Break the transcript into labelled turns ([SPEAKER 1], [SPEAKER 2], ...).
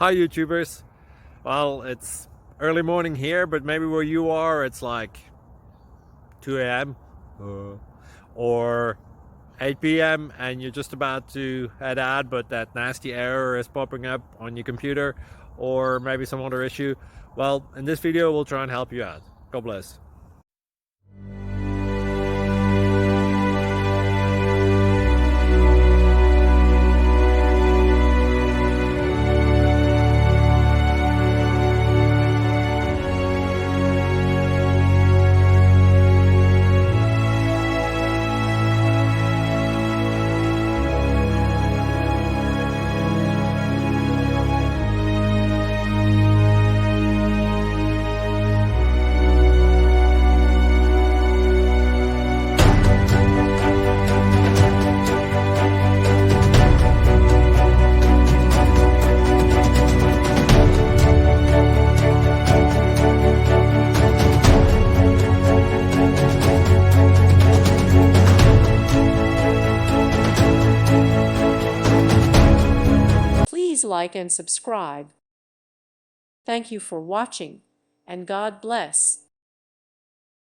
[SPEAKER 1] Hi YouTubers. Well, it's early morning here, but maybe where you are it's like 2 a.m. Or 8 p.m. and you're just about to head out, but that nasty error is popping up on your computer, or maybe some other issue. Well, in this video we'll try and help you out. God bless.
[SPEAKER 2] Please like and subscribe. Thank you for watching, and God bless.